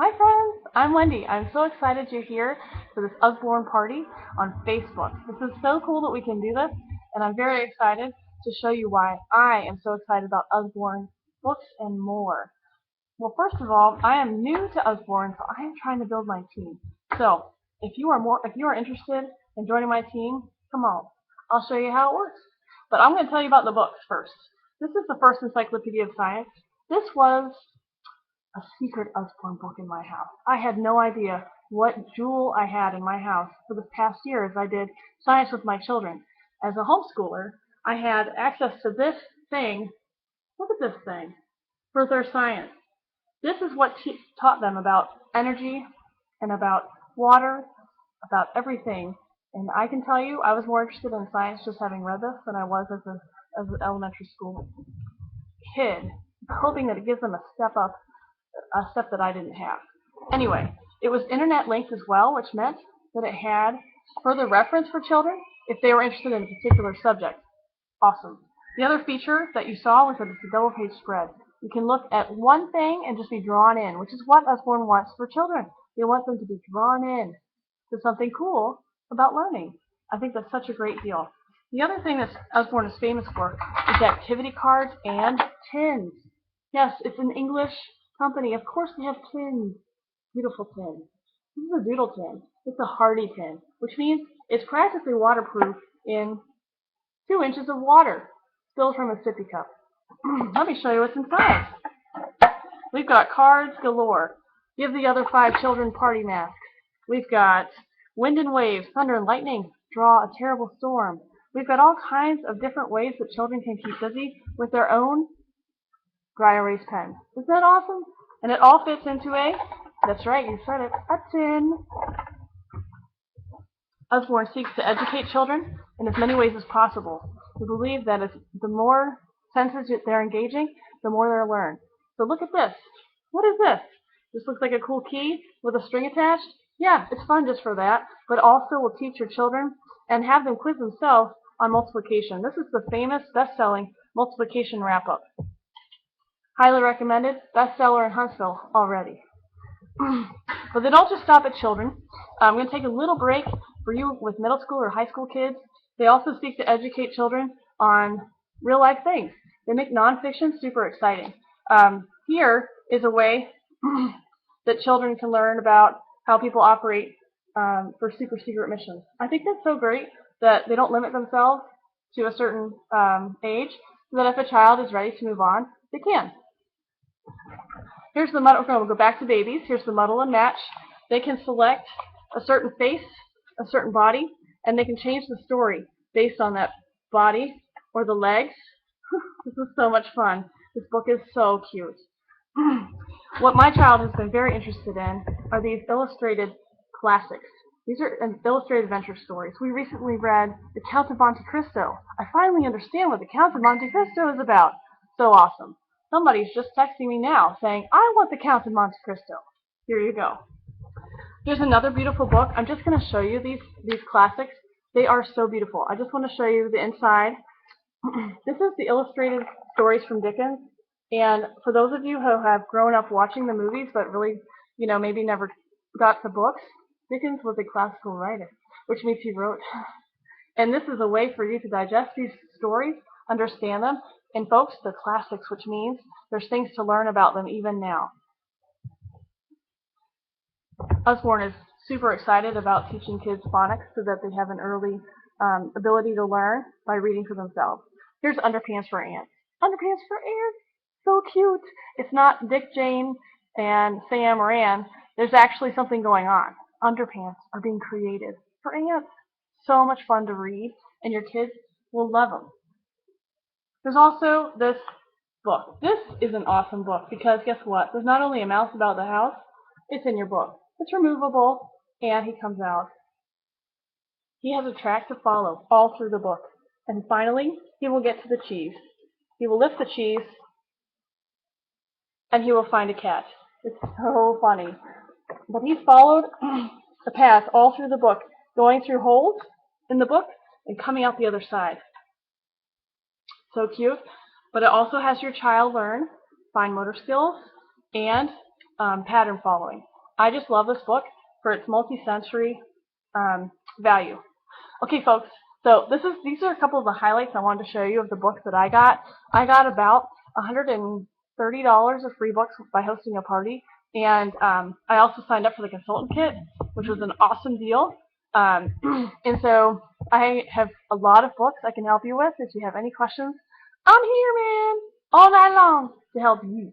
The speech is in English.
Hi friends, I'm Wendy. I'm so excited you're here for this Usborne party on Facebook. This is so cool that we can do this, and I'm very excited to show you why I am so excited about Usborne books and more. Well, first of all, I am new to Usborne, so I am trying to build my team. So, if you are interested in joining my team, come on. I'll show you how it works. But I'm going to tell you about the books first. This is the first Encyclopedia of Science. This was a secret Usborne book in my house. I had no idea what jewel I had in my house for the past year as I did science with my children. As a homeschooler, I had access to this thing. Look at this thing for their science. This is what taught them about energy and about water, about everything. And I can tell you, I was more interested in science just having read this than I was as an elementary school kid, hoping that it gives them a step that I didn't have. Anyway, it was internet linked as well, which meant that it had further reference for children if they were interested in a particular subject. Awesome. The other feature that you saw was that it's a double-page spread. You can look at one thing and just be drawn in, which is what Usborne wants for children. They want them to be drawn in to something cool about learning. I think that's such a great deal. The other thing that Usborne is famous for is activity cards and tins. Yes, it's an English company. Of course they have tins. Beautiful tin. This is a doodle tin. It's a hardy tin, which means it's practically waterproof in 2 inches of water spilled from a sippy cup. Let me show you what's inside. We've got cards galore. Give the other 5 children party masks. We've got wind and waves, thunder and lightning, draw a terrible storm. We've got all kinds of different ways that children can keep busy with their own dry erase pens. Isn't that awesome? And it all fits into that's right, you said it, a tin. Usborne seeks to educate children in as many ways as possible. We believe that the more senses they're engaging, the more they'll learn. So look at this. What is this? This looks like a cool key with a string attached. Yeah, it's fun just for that, but also will teach your children and have them quiz themselves on multiplication. This is the famous, best-selling multiplication wrap-up. Highly recommended, bestseller in Huntsville already. But they don't just stop at children. I'm going to take a little break for you with middle school or high school kids. They also seek to educate children on real-life things. They make nonfiction super exciting. Here is a way that children can learn about how people operate for super secret missions. I think that's so great that they don't limit themselves to a certain age, so that if a child is ready to move on, they can. Here's the muddle. We'll go back to babies. Here's the muddle and match. They can select a certain face, a certain body, and they can change the story based on that body or the legs. This is so much fun. This book is so cute. What my child has been very interested in are these illustrated classics. These are illustrated adventure stories. We recently read The Count of Monte Cristo. I finally understand what The Count of Monte Cristo is about. So awesome. Somebody's just texting me now saying, I want The Count of Monte Cristo. Here you go. Here's another beautiful book. I'm just going to show you these classics. They are so beautiful. I just want to show you the inside. This is the illustrated stories from Dickens. And for those of you who have grown up watching the movies but really, maybe never got the books, Dickens was a classical writer, which means he wrote. And this is a way for you to digest these stories, understand them, and folks, they're classics, which means there's things to learn about them even now. Usborne is super excited about teaching kids phonics so that they have an early ability to learn by reading for themselves. Here's Underpants for Ants. Underpants for Ants! So cute! It's not Dick, Jane, and Sam or Ann. There's actually something going on. Underpants are being created for ants. So much fun to read, and your kids will love them. There's also this book. This is an awesome book because guess what? There's not only a mouse about the house, it's in your book. It's removable, and he comes out. He has a track to follow all through the book. And finally, he will get to the cheese. He will lift the cheese, and he will find a cat. It's so funny. But he's followed the path all through the book, going through holes in the book and coming out the other side. So cute. But it also has your child learn fine motor skills and pattern following. I just love this book for its multi-sensory value. Okay, folks, so these are a couple of the highlights I wanted to show you of the books that I got. I got about $130 of free books by hosting a party, and I also signed up for the consultant kit, which was an awesome deal. And so I have a lot of books I can help you with. If you have any questions, I'm here, man, all night long to help you.